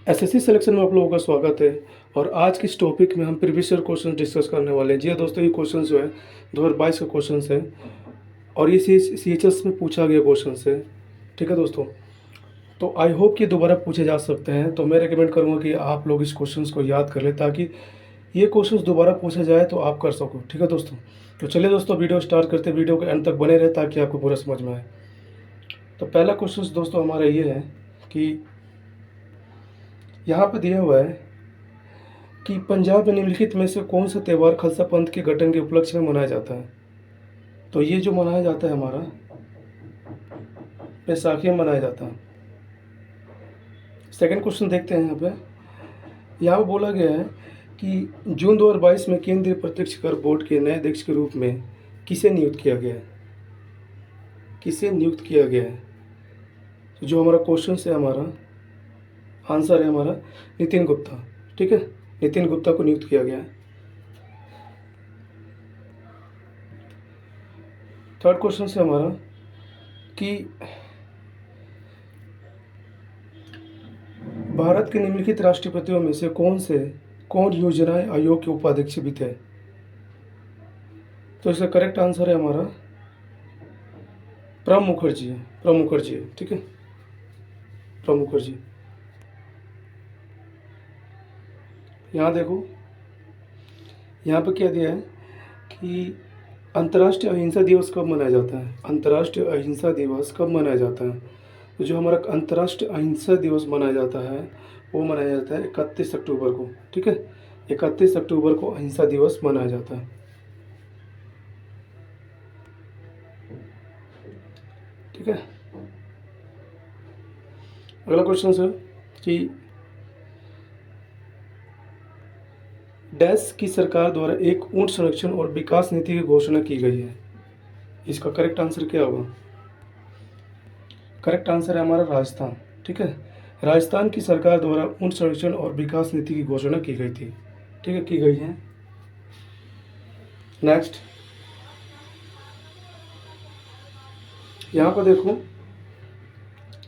SSC selection में आप लोगों का स्वागत है। और आज के इस टॉपिक में हम प्रीवियस ईयर क्वेश्चन डिस्कस करने वाले हैं। जी हाँ दोस्तों, ये क्वेश्चन जो है 2022 का क्वेश्चन है और ये CHS में पूछा गया क्वेश्चन है। ठीक है दोस्तों, तो आई होप कि दोबारा पूछे जा सकते हैं। तो मैं रिकमेंड करूँगा कि आप लोग इस क्वेश्चन को याद कर लें ताकि ये क्वेश्चन दोबारा पूछा जाए तो आप कर सको। ठीक है दोस्तों, तो चलिए दोस्तों वीडियो स्टार्ट करते, वीडियो के एंड तक बने रहे ताकि आपको पूरा समझ में आए। तो पहला क्वेश्चन दोस्तों हमारा ये है कि यहाँ पे दिया हुआ है कि पंजाब में निम्नलिखित में से कौन सा त्यौहार खालसा पंथ के गठन के उपलक्ष्य में मनाया जाता है। तो ये जो मनाया जाता है हमारा बैसाखी में मनाया जाता है। सेकंड क्वेश्चन देखते हैं। यहाँ पे बोला गया है कि जून 2022 में केंद्रीय प्रत्यक्ष कर बोर्ड के नए अध्यक्ष के रूप में किसे नियुक्त किया गया है। किसे नियुक्त किया गया है। तो जो हमारा क्वेश्चन है, हमारा आंसर है हमारा नितिन गुप्ता। ठीक है, नितिन गुप्ता को नियुक्त किया गया है। थर्ड क्वेश्चन है हमारा कि भारत के निम्नलिखित राष्ट्रपतियों में से कौन योजनाएं आयोग के उपाध्यक्ष भी थे। तो इसका करेक्ट आंसर है हमारा प्रणब मुखर्जी है। प्रणब मुखर्जी है। ठीक है, प्रणब मुखर्जी। यहाँ देखो, यहाँ पे क्या दिया है कि अंतर्राष्ट्रीय अहिंसा दिवस कब मनाया जाता है। अंतर्राष्ट्रीय अहिंसा दिवस कब मनाया जाता है। तो जो हमारा अंतर्राष्ट्रीय अहिंसा दिवस मनाया जाता है वो मनाया जाता है 31 अक्टूबर को। ठीक है, 31 अक्टूबर को अहिंसा दिवस मनाया जाता है। ठीक है, अगला क्वेश्चन है कि डैश की सरकार द्वारा एक ऊंट संरक्षण और विकास नीति की घोषणा की गई है। इसका करेक्ट आंसर क्या होगा। करेक्ट आंसर है हमारा राजस्थान। ठीक है, राजस्थान की सरकार द्वारा ऊंट संरक्षण और विकास नीति की घोषणा की गई थी। ठीक है, की गई है। नेक्स्ट, यहाँ पर देखो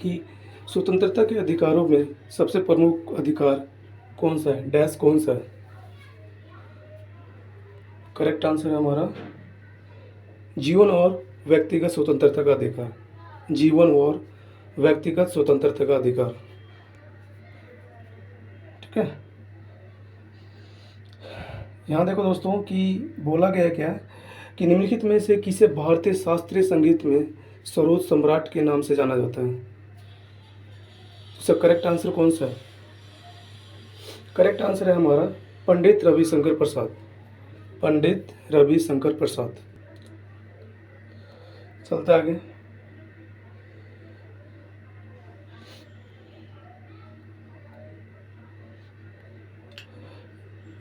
कि स्वतंत्रता के अधिकारों में सबसे प्रमुख अधिकार कौन सा है। डैश कौन सा है। करेक्ट आंसर है हमारा जीवन और व्यक्तिगत स्वतंत्रता का अधिकार। जीवन और व्यक्तिगत स्वतंत्रता का अधिकार। ठीक है, यहाँ देखो दोस्तों कि बोला गया क्या कि निम्नलिखित में से किसे भारतीय शास्त्रीय संगीत में सरोद सम्राट के नाम से जाना जाता है। इसका करेक्ट आंसर कौन सा है। करेक्ट आंसर है हमारा पंडित रविशंकर प्रसाद। पंडित रविशंकर प्रसाद। चलते आगे।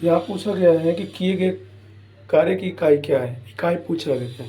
यहाँ पूछा गया है कि किए गए कार्य की इकाई क्या है। इकाई पूछा गया है,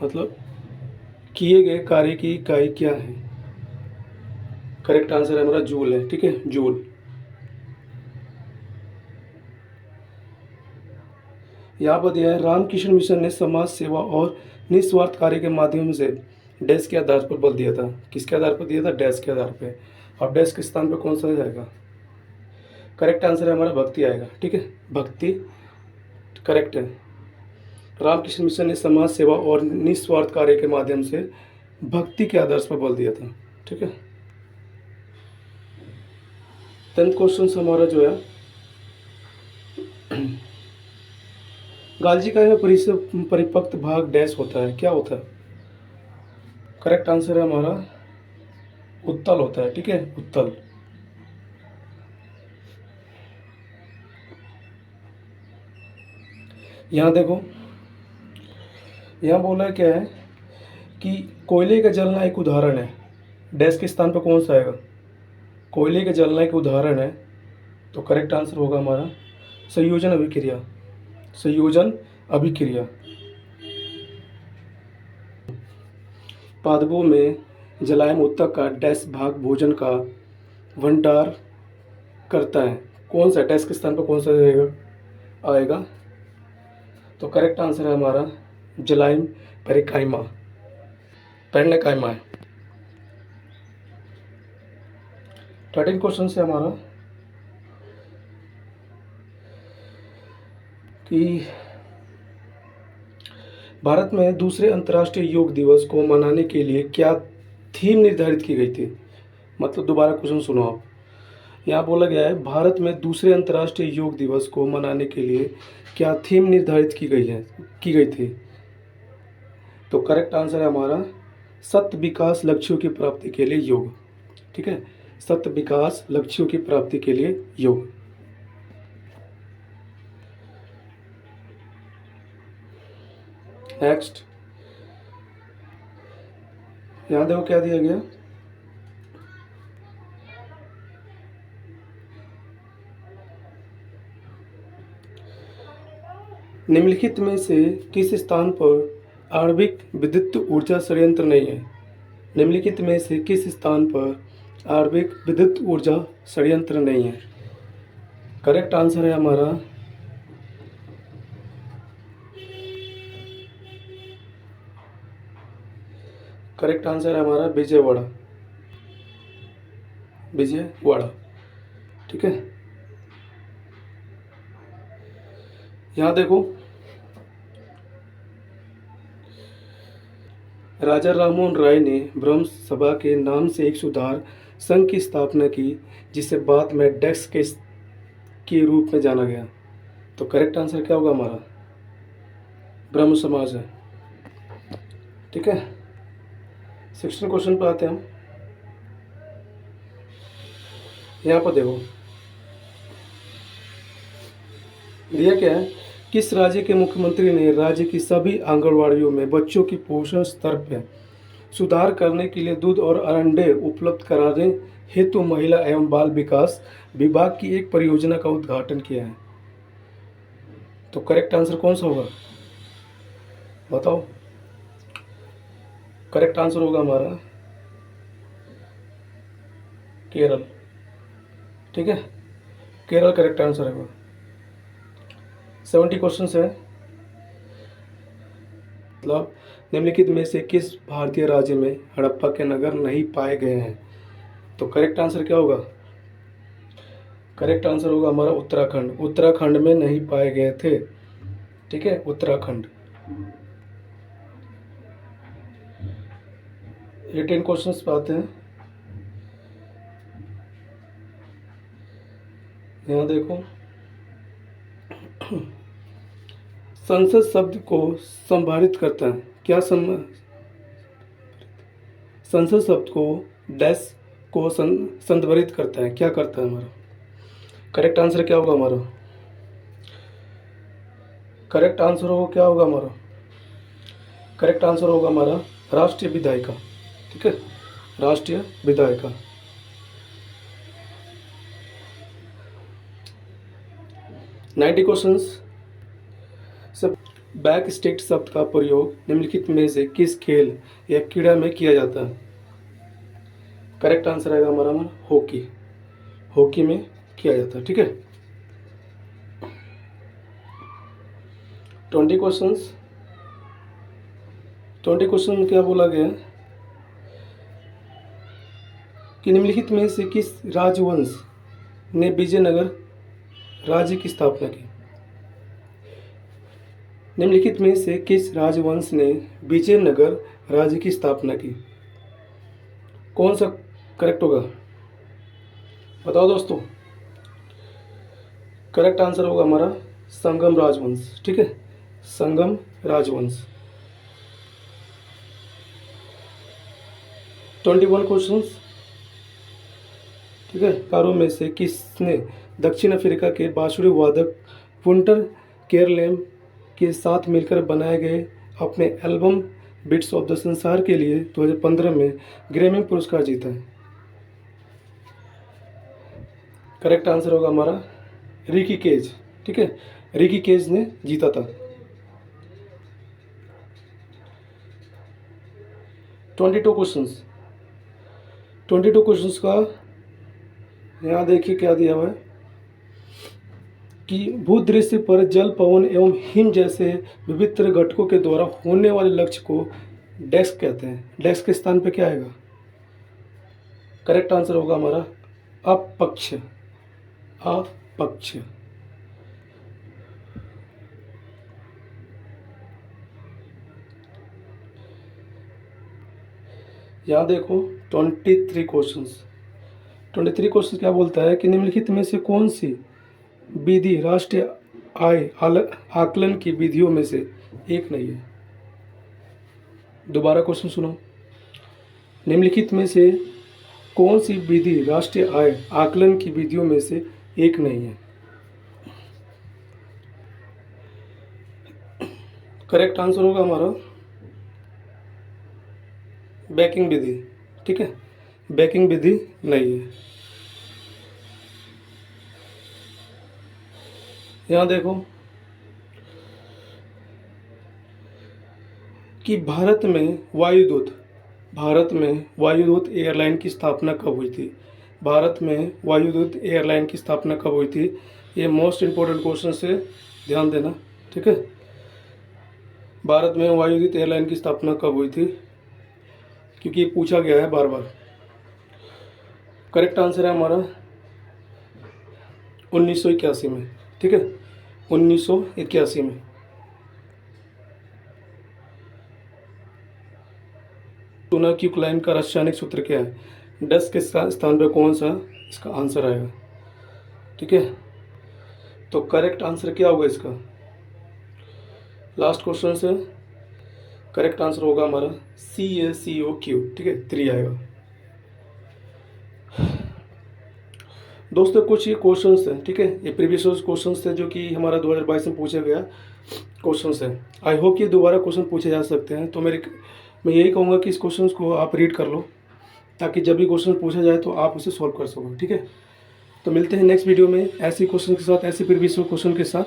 मतलब किए गए कार्य की इकाई क्या है। करेक्ट आंसर है हमारा जूल है। ठीक है, जूल। यहाँ पर दिया है रामकृष्ण मिशन ने समाज सेवा और निस्वार्थ कार्य के माध्यम से डैश के आधार पर बल दिया था। किसके आधार पर दिया था। डैश के आधार पर। अब डैश के स्थान पर कौन सा जाएगा। करेक्ट आंसर है हमारा भक्ति आएगा। ठीक है, भक्ति करेक्ट है। रामकृष्ण मिशन ने समाज सेवा और निस्वार्थ कार्य के माध्यम से भक्ति के आदर्श पर बल दिया था। ठीक है, 10th क्वेश्चन हमारा जो है गालजी का में परिपक्व भाग डैश होता है। क्या होता है। करेक्ट आंसर है हमारा उत्तल होता है। ठीक है, उत्तल। यहाँ देखो, यहाँ बोला है क्या है कि कोयले का जलना एक उदाहरण है। डैश के स्थान पर कौन सा आएगा। कोयले के जलना एक उदाहरण है। तो करेक्ट आंसर होगा हमारा संयोजन अभिक्रिया। संयोजन अभिक्रिया। पादपों में जलायम ऊतक का डैश भाग भोजन का भंडार करता है। कौन सा डैश के स्थान पर कौन सा आएगा। तो करेक्ट आंसर है हमारा जलायम पेरिकाइमा। पेरनेकाइमा है। 13 क्वेश्चन है हमारा कि भारत में दूसरे अंतर्राष्ट्रीय योग दिवस को मनाने के लिए क्या थीम निर्धारित की गई थी। मतलब दोबारा क्वेश्चन सुनो आप। यहाँ बोला गया है भारत में दूसरे अंतर्राष्ट्रीय योग दिवस को मनाने के लिए क्या थीम निर्धारित की गई थी। तो करेक्ट आंसर है हमारा सत्य विकास लक्ष्यों की प्राप्ति के लिए योग। ठीक है, सत्य विकास लक्ष्यों की प्राप्ति के लिए योग। नेक्स्ट, यहाँ देखो क्या दिया गया। निम्नलिखित में से किस स्थान पर आणविक विद्युत ऊर्जा संयंत्र नहीं है। निम्नलिखित में से किस स्थान पर आणविक विद्युत ऊर्जा संयंत्र नहीं है। करेक्ट आंसर है हमारा विजयवाड़ा। विजयवाड़ा। ठीक है, यहाँ देखो राजा राममोहन राय ने ब्रह्म सभा के नाम से एक सुधार संघ की स्थापना की, जिसे बाद में डेक्स के रूप में जाना गया। तो करेक्ट आंसर क्या होगा हमारा ब्रह्म समाज है। ठीक है, 16 क्वेश्चन पर आते हैं हम। यहाँ पर देखो दिया क्या है, किस राज्य के मुख्यमंत्री ने राज्य की सभी आंगनवाड़ियों में बच्चों की पोषण स्तर पर सुधार करने के लिए दूध और अंडे उपलब्ध कराने हेतु महिला एवं बाल विकास विभाग की एक परियोजना का उद्घाटन किया है। तो करेक्ट आंसर कौन सा होगा बताओ। करेक्ट आंसर होगा हमारा केरल। ठीक है, केरल करेक्ट आंसर होगा। 70 क्वेश्चन है। मतलब निम्नलिखित में से किस भारतीय राज्य में हड़प्पा के नगर नहीं पाए गए हैं। तो करेक्ट आंसर क्या होगा। करेक्ट आंसर होगा हमारा उत्तराखंड। उत्तराखंड में नहीं पाए गए थे। ठीक है, उत्तराखंड। 18 क्वेश्चंस पे आते हैं। यहाँ देखो संसद शब्द को संभावित करता है क्या। संसद शब्द को डैश को संदर्भित करता है, क्या करता है हमारा। करेक्ट आंसर क्या होगा हमारा। करेक्ट आंसर होगा क्या होगा हमारा। करेक्ट आंसर होगा हमारा राष्ट्रीय विधायिका। ठीक है, राष्ट्रीय विधायिका। Ninety questions. सब बैक स्टेट शब्द का प्रयोग निम्नलिखित में से किस खेल या क्रीड़ा में किया जाता है। करेक्ट आंसर आएगा हमारा हॉकी। हॉकी में किया जाता है। ठीक है, 20 क्वेश्चंस। 20 क्वेश्चन में क्या बोला गया कि निम्नलिखित में से किस राजवंश ने विजयनगर राज्य की स्थापना की। निम्नलिखित में से किस राजवंश ने विजयनगर राज्य की स्थापना की। कौन सा करेक्ट होगा बताओ दोस्तों। करेक्ट आंसर होगा हमारा संगम राजवंश। ठीक है, संगम राजवंश। 21 क्वेश्चंस। ठीक है, कारों में से किसने दक्षिण अफ्रीका के बांसुरी वादक वुंटर केरलेम के साथ मिलकर बनाए गए अपने एल्बम बीट्स ऑफ द संसार के लिए 2015 में ग्रैमी पुरस्कार जीता है। करेक्ट आंसर होगा हमारा रिकी केज। ठीक है, रिकी केज ने जीता था। 22 क्वेश्चंस। 22 क्वेश्चंस का यहाँ देखिए क्या दिया हुआ है कि भूदृश्य पर जल, पवन एवं हिम जैसे विभिन्न घटकों के द्वारा होने वाले लक्ष्य को डेस्क कहते हैं। डेस्क के स्थान पे क्या आएगा। करेक्ट आंसर होगा हमारा अपक्ष, अपक्ष। यहाँ देखो 23 क्वेश्चंस। 23 क्वेश्चन क्या बोलता है कि निम्नलिखित में से कौन सी विधि राष्ट्रीय आय आकलन की विधियों में से एक नहीं है। दोबारा क्वेश्चन सुनो, निम्नलिखित में से कौन सी विधि राष्ट्रीय आय आकलन की विधियों में से एक नहीं है। करेक्ट आंसर होगा हमारा बैंकिंग विधि। ठीक है, बैंकिंग विधि नहीं है। यहाँ देखो कि भारत में वायुदूत एयरलाइन की स्थापना कब हुई थी। भारत में वायुदूत एयरलाइन की स्थापना कब हुई थी, ये मोस्ट इम्पोर्टेंट क्वेश्चन से ध्यान देना। ठीक है, भारत में वायुदूत एयरलाइन की स्थापना कब हुई थी, क्योंकि ये पूछा गया है बार बार। करेक्ट आंसर है हमारा 1981 में। ठीक है, 1981 में। टूना क्यूक्लाइन का रासायनिक सूत्र क्या है। 10 के स्थान पे कौन सा इसका आंसर आएगा। ठीक है, तो करेक्ट आंसर क्या होगा इसका, लास्ट क्वेश्चन से करेक्ट आंसर होगा हमारा CaCO3। ठीक है, 3 आएगा। दोस्तों कुछ ये क्वेश्चंस हैं, ठीक है, ये प्रीवियस क्वेश्चंस थे जो कि हमारा 2022 में पूछा गया क्वेश्चंस है। आई होप ये दोबारा क्वेश्चन पूछे जा सकते हैं। तो मैं यही कहूँगा कि इस क्वेश्चंस को आप रीड कर लो, ताकि जब भी क्वेश्चन पूछा जाए तो आप उसे सॉल्व कर सको। ठीक है, तो मिलते हैं नेक्स्ट वीडियो में ऐसे क्वेश्चन के साथ, ऐसे प्रीवियस क्वेश्चन के साथ।